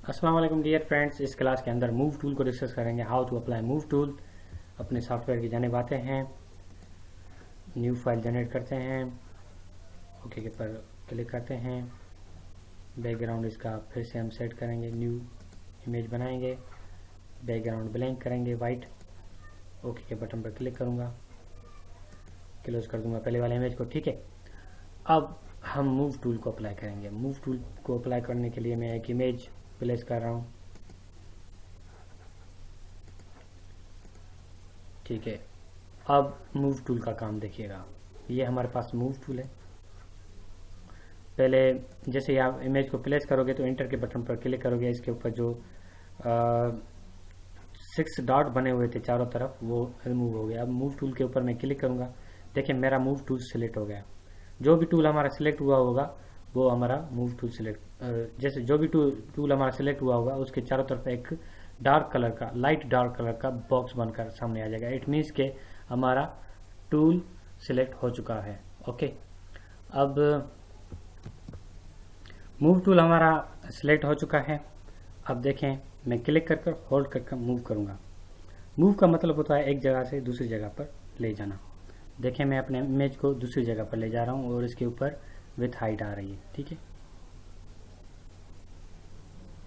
अस्सलाम वालेकुम dear friends. इस क्लास के अंदर मूव टूल को डिस्कस करेंगे। How to apply move tool. अपने सॉफ्टवेयर की जानिब आते हैं, न्यू फाइल जनरेट करते हैं, ओके के पर क्लिक करते हैं। बैकग्राउंड इसका फिर से हम सेट करेंगे, न्यू इमेज बनाएंगे, बैकग्राउंड ब्लैंक करेंगे वाइट। ओके के बटन पर क्लिक करूँगा, क्लोज कर दूंगा पहले वाले इमेज को। ठीक है, अब हम मूव टूल को अप्लाई करेंगे। मूव टूल को अप्लाई करने के लिए मैं एक इमेज प्लेस कर रहा हूँ। ठीक है, अब मूव टूल का काम देखिएगा। ये हमारे पास मूव टूल है। पहले जैसे आप इमेज को प्लेस करोगे तो एंटर के बटन पर क्लिक करोगे, इसके ऊपर जो 6 डॉट बने हुए थे चारों तरफ वो रिमूव हो गया। अब मूव टूल के ऊपर मैं क्लिक करूंगा, देखिए मेरा मूव टूल सिलेक्ट हो गया। जो भी टूल हमारा सिलेक्ट हुआ होगा वो हमारा मूव टूल सिलेक्ट, जैसे जो भी टूल हमारा सिलेक्ट हुआ होगा उसके चारों तरफ एक डार्क कलर का, लाइट डार्क कलर का बॉक्स बनकर सामने आ जाएगा। इट मीन्स के हमारा टूल सिलेक्ट हो चुका है। ओके, अब मूव टूल हमारा सिलेक्ट हो चुका है। अब देखें, मैं क्लिक कर कर होल्ड कर मूव करूंगा। मूव का मतलब होता है एक जगह से दूसरी जगह पर ले जाना। देखें, मैं अपने इमेज को दूसरी जगह पर ले जा रहा हूं और इसके ऊपर विथ हाइट आ रही है। ठीक है,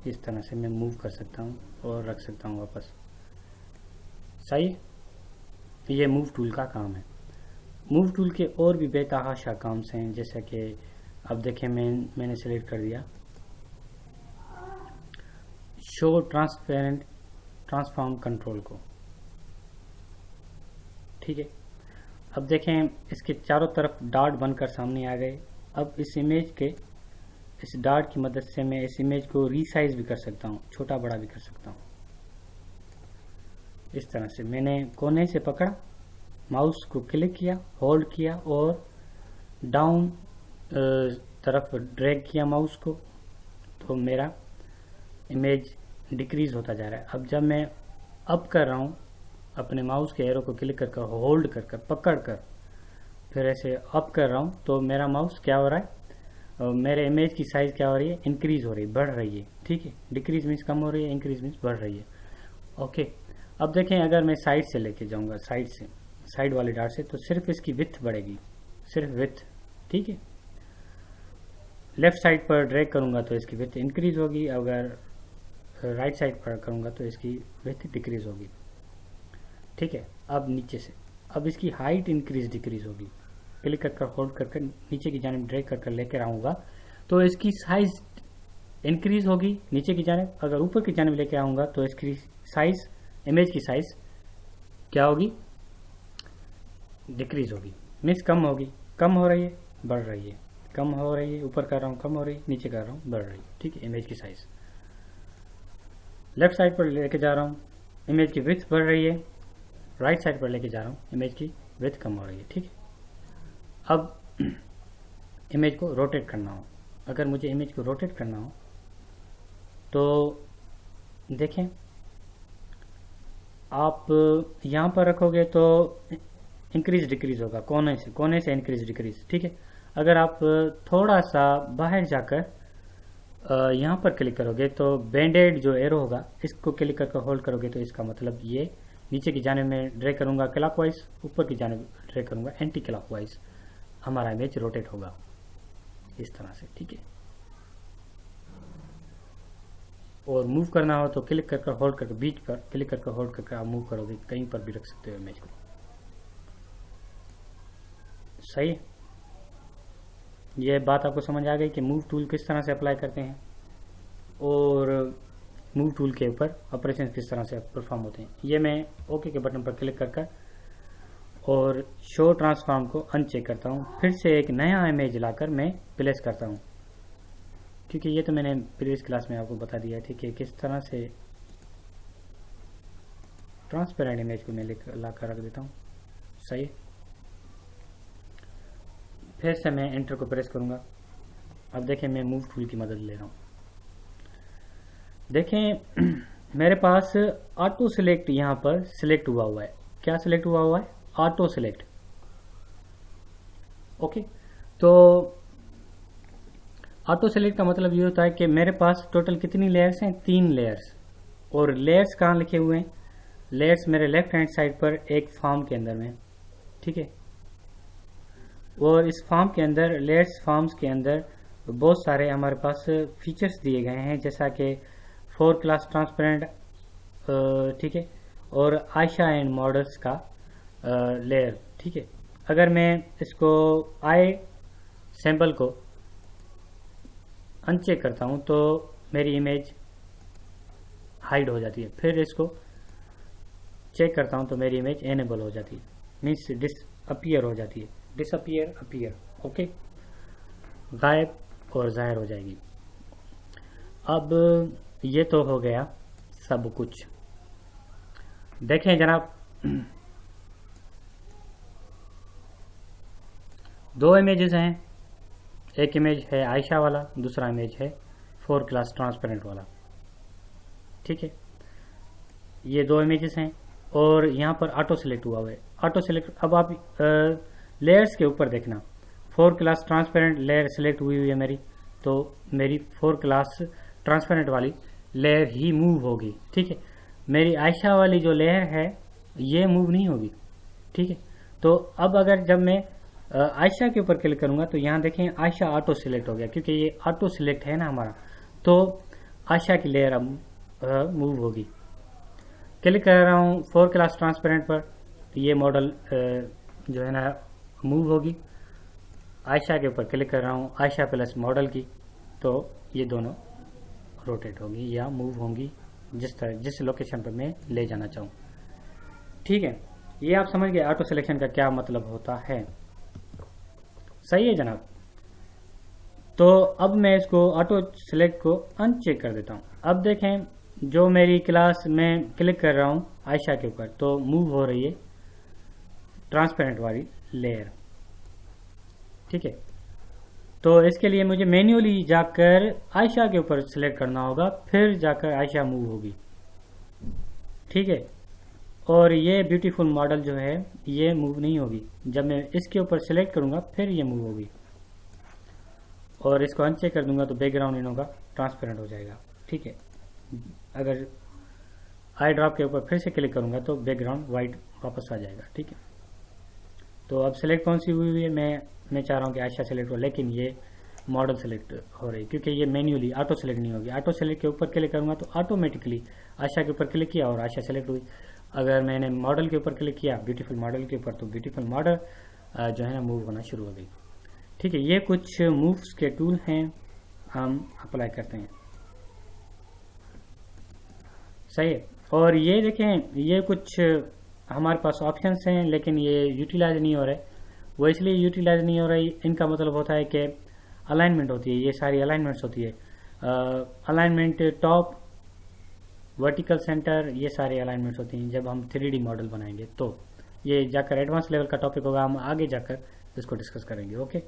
इस तरह से मैं मूव कर सकता हूं और रख सकता हूं वापस। सही, ये मूव टूल का काम है। मूव टूल के और भी बेतहाशा काम हैं, जैसे कि अब देखें मैंने सेलेक्ट कर दिया शो ट्रांसपेरेंट ट्रांसफॉर्म कंट्रोल को। ठीक है, अब देखें इसके चारों तरफ डॉट बनकर सामने आ गए। अब इस इमेज के इस डॉट की मदद से मैं इस इमेज को रीसाइज भी कर सकता हूँ, छोटा बड़ा भी कर सकता हूँ। इस तरह से मैंने कोने से पकड़ा, माउस को क्लिक किया, होल्ड किया और डाउन तरफ ड्रैग किया माउस को, तो मेरा इमेज डिक्रीज होता जा रहा है। अब जब मैं अप कर रहा हूँ, अपने माउस के एरो को क्लिक कर होल्ड कर पकड़ कर फिर ऐसे अप कर रहा हूँ, तो मेरा माउस क्या हो रहा है, मेरे इमेज की साइज क्या हो रही है, इंक्रीज हो रही है, बढ़ रही है। ठीक है, डिक्रीज मीन्स कम हो रही है, इंक्रीज मीन्स बढ़ रही है। ओके, अब देखें अगर मैं साइड से लेके जाऊंगा, साइड से, साइड वाले डॉट से, तो सिर्फ इसकी विड्थ बढ़ेगी, सिर्फ विड्थ। ठीक है, लेफ्ट साइड पर ड्रैग करूंगा तो इसकी विड्थ इंक्रीज होगी, अगर राइट साइड पर करूंगा तो इसकी विड्थ डिक्रीज होगी। ठीक है, अब नीचे से, अब इसकी हाइट इंक्रीज डिक्रीज होगी। क्लिक कर होल्ड कर नीचे की जानिब ड्रैग कर लेकर आऊंगा तो इसकी साइज इंक्रीज होगी नीचे की जानिब। अगर ऊपर की जानिब लेकर आऊंगा तो इसकी साइज, इमेज की साइज क्या होगी, डिक्रीज होगी, मीन्स कम होगी। कम हो रही है, बढ़ रही है, कम हो रही है, ऊपर कर रहा हूँ कम हो रही है, नीचे कर रहा हूँ बढ़ रही है। ठीक है, इमेज की साइज लेफ्ट साइड पर लेके जा रहा हूँ, इमेज की विड्थ बढ़ रही है, राइट साइड पर लेके जा रहा हूँ, इमेज की विड्थ कम हो रही है। ठीक है, अब इमेज को रोटेट करना हो, अगर मुझे इमेज को रोटेट करना हो तो देखें, आप यहाँ पर रखोगे तो इंक्रीज डिक्रीज होगा, कोने से इंक्रीज डिक्रीज। ठीक है, अगर आप थोड़ा सा बाहर जाकर यहाँ पर क्लिक करोगे तो बैंडेड जो एरो होगा इसको क्लिक करके होल्ड करोगे तो इसका मतलब ये नीचे की जानिब में ड्रैग करूंगा क्लॉकवाइज, ऊपर की जानिब ड्रैग करूंगा एंटी क्लॉकवाइज, हमारा इमेज रोटेट होगा इस तरह से। ठीक है, और मूव करना हो तो क्लिक करके होल्ड करके, बीच पर क्लिक करके होल्ड करके आप मूव करोगे, कहीं पर भी रख सकते हो इमेज को। सही, ये बात आपको समझ आ गई कि मूव टूल किस तरह से अप्लाई करते हैं और मूव टूल के ऊपर ऑपरेशन किस तरह से परफॉर्म होते हैं। ये मैं ओके के बटन पर क्लिक कर और शो ट्रांसफॉर्म को अनचेक करता हूँ, फिर से एक नया इमेज लाकर मैं प्लेस करता हूँ, क्योंकि ये तो मैंने प्रीवियस क्लास में आपको बता दिया। ठीक है, किस तरह से ट्रांसपेरेंट इमेज को मैं लाकर रख देता हूँ। सही, फिर से मैं एंटर को प्रेस करूंगा। अब देखें, मैं मूव टूल की मदद ले रहा हूँ। देखें मेरे पास ऑटो सिलेक्ट यहाँ पर सिलेक्ट हुआ है। क्या सिलेक्ट हुआ है, ऑटो सिलेक्ट। ओके, तो ऑटो सेलेक्ट का मतलब ये होता है कि मेरे पास टोटल कितनी लेयर्स हैं, 3 लेयर्स। और लेयर्स कहाँ लिखे हुए हैं, लेयर्स मेरे लेफ्ट हैंड साइड पर एक फॉर्म के अंदर में, ठीक है। और इस फॉर्म के अंदर, लेयर्स फॉर्म्स के अंदर बहुत सारे हमारे पास फीचर्स दिए गए हैं, जैसा कि 4 क्लास ट्रांसपेरेंट, ठीक है, और आयशा एंड मॉडल्स का लेयर, ठीक है। अगर मैं इसको आई सैंपल को अनचेक करता हूं तो मेरी इमेज हाइड हो जाती है, फिर इसको चेक करता हूं तो मेरी इमेज एनेबल हो जाती है, मीन्स डिसअपियर हो जाती है, डिसअपियर अपीयर, ओके, गायब और जाहिर हो जाएगी। अब ये तो हो गया सब कुछ। देखें जनाब, 2 इमेजेस हैं, एक इमेज है आयशा वाला, दूसरा इमेज है 4 क्लास ट्रांसपेरेंट वाला, ठीक है। ये 2 इमेजेस हैं और यहाँ पर ऑटो सेलेक्ट हुआ हुआ है। ऑटो सेलेक्ट, अब आप लेयर्स के ऊपर देखना, 4 क्लास ट्रांसपेरेंट लेयर सेलेक्ट हुई हुई है मेरी, तो मेरी 4 क्लास ट्रांसपेरेंट वाली लेयर ही मूव होगी, ठीक है। मेरी आयशा वाली जो लेयर है ये मूव नहीं होगी, ठीक है। तो अब अगर जब मैं आयशा के ऊपर क्लिक करूंगा तो यहाँ देखें आयशा ऑटो सिलेक्ट हो गया, क्योंकि ये ऑटो सिलेक्ट है ना हमारा, तो आयशा की लेयर अब मूव होगी। क्लिक कर रहा हूँ 4 क्लास ट्रांसपेरेंट पर, ये मॉडल जो है ना मूव होगी। आयशा के ऊपर क्लिक कर रहा हूँ आयशा प्लस मॉडल की, तो ये दोनों रोटेट होगी या मूव होंगी जिस लोकेशन पर मैं ले जाना चाहूँ, ठीक है। ये आप समझ गए ऑटो सिलेक्शन का क्या मतलब होता है, सही है जनाब। तो अब मैं इसको ऑटो सिलेक्ट को अनचेक कर देता हूँ। अब देखें जो मेरी क्लास में क्लिक कर रहा हूँ आयशा के ऊपर, तो मूव हो रही है ट्रांसपेरेंट वाली लेयर, ठीक है। तो इसके लिए मुझे मैन्युअली जाकर आयशा के ऊपर सिलेक्ट करना होगा, फिर जाकर आयशा मूव होगी, ठीक है। और ये ब्यूटीफुल मॉडल जो है ये मूव नहीं होगी, जब मैं इसके ऊपर सिलेक्ट करूंगा फिर ये मूव होगी। और इसको अनचेक कर दूंगा तो बैकग्राउंड इन होगा ट्रांसपेरेंट हो जाएगा, ठीक है। अगर आई ड्रॉप के ऊपर फिर से क्लिक करूंगा तो बैकग्राउंड वाइट वापस आ जाएगा, ठीक है। तो अब सिलेक्ट कौन सी हुई है, मैं चाह रहा हूँ कि आयशा सेलेक्ट हो, लेकिन ये मॉडल सेलेक्ट हो रही, क्योंकि ये मैन्युअली ऑटो सेलेक्ट नहीं होगी। ऑटो सेलेक्ट के ऊपर क्लिक करूंगा तो ऑटोमेटिकली आयशा के ऊपर क्लिक किया और आयशा सेलेक्ट हुई। अगर मैंने मॉडल के ऊपर क्लिक किया, ब्यूटीफुल मॉडल के ऊपर, तो ब्यूटीफुल मॉडल जो है ना मूव होना शुरू हो गई, ठीक है। ये कुछ मूव्स के टूल हैं, हम अप्लाई करते हैं, सही है। और ये देखें ये कुछ हमारे पास ऑप्शंस हैं, लेकिन ये यूटिलाइज नहीं हो रहे। वो इसलिए यूटिलाइज नहीं हो रही, इनका मतलब होता है कि अलाइनमेंट होती है, ये सारी अलाइनमेंट्स होती है, अलाइनमेंट टॉप, वर्टिकल सेंटर, ये सारे अलाइनमेंट्स होती हैं जब हम 3D मॉडल बनाएंगे। तो ये जाकर एडवांस लेवल का टॉपिक होगा, हम आगे जाकर इसको डिस्कस करेंगे, ओके।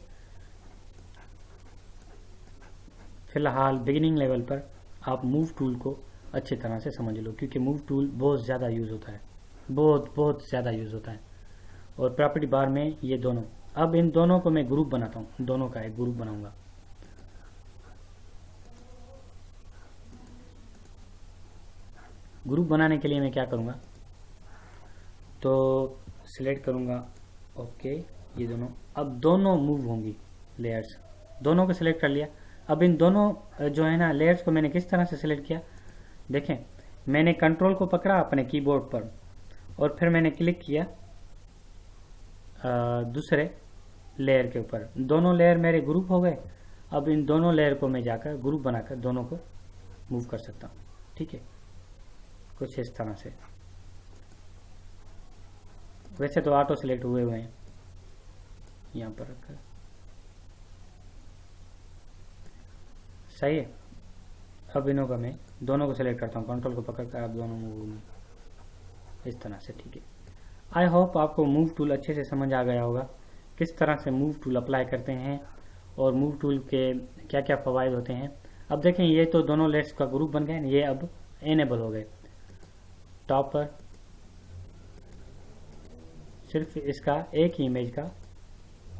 फिलहाल बिगिनिंग लेवल पर आप मूव टूल को अच्छी तरह से समझ लो, क्योंकि मूव टूल बहुत ज़्यादा यूज़ होता है, बहुत ज़्यादा यूज़ होता है। और प्रॉपर्टी बार में ये दोनों, अब इन दोनों को मैं ग्रुप बनाता हूँ, दोनों का एक ग्रुप बनाऊंगा। ग्रुप बनाने के लिए मैं क्या करूँगा, तो सिलेक्ट करूँगा, ओके, ये दोनों, अब दोनों मूव होंगी लेयर्स, दोनों को सिलेक्ट कर लिया। अब इन दोनों जो है ना लेयर्स को मैंने किस तरह से सिलेक्ट किया, देखें मैंने कंट्रोल को पकड़ा अपने कीबोर्ड पर और फिर मैंने क्लिक किया दूसरे लेयर के ऊपर, दोनों लेयर मेरे ग्रुप हो गए। अब इन दोनों लेयर को मैं जाकर ग्रुप बनाकर दोनों को मूव कर सकता हूँ, ठीक है, कुछ इस तरह से। वैसे तो ऑटो सिलेक्ट हुए हुए हैं, यहाँ पर रखकर, सही है। अब इनों का मैं दोनों को सिलेक्ट करता हूँ, कंट्रोल को पकड़कर आप दोनों मूव होंगे इस तरह से, ठीक है। आई होप आपको मूव टूल अच्छे से समझ आ गया होगा, किस तरह से मूव टूल अप्लाई करते हैं और मूव टूल के क्या क्या फ़वाइद होते हैं। अब देखें ये तो दोनों लेयर्स का ग्रुप बन गए, ये अब एनेबल हो गए। टॉप पर सिर्फ इसका एक ही इमेज का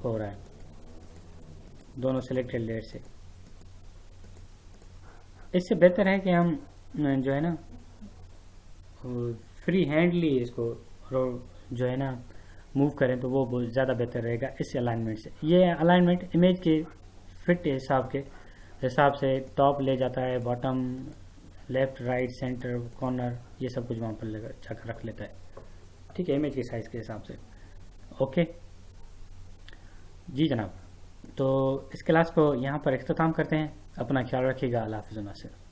हो रहा है दोनों सिलेक्टेड लेयर से, इससे बेहतर है कि हम जो है ना फ्री हैंडली इसको जो है ना मूव करें, तो वो बहुत ज़्यादा बेहतर रहेगा इस अलाइनमेंट से। ये अलाइनमेंट इमेज के फिट हिसाब से टॉप ले जाता है, bottom, left, right, centre, corner, ये सब कुछ वहाँ पर जाकर रख लेता है। ठीक है, इमेज के साइज़ के हिसाब से। ओके जी जनाब, तो इस क्लास को यहाँ पर इख्तिताम करते हैं। अपना ख्याल रखिएगा। अल्लाह हाफ़िज़।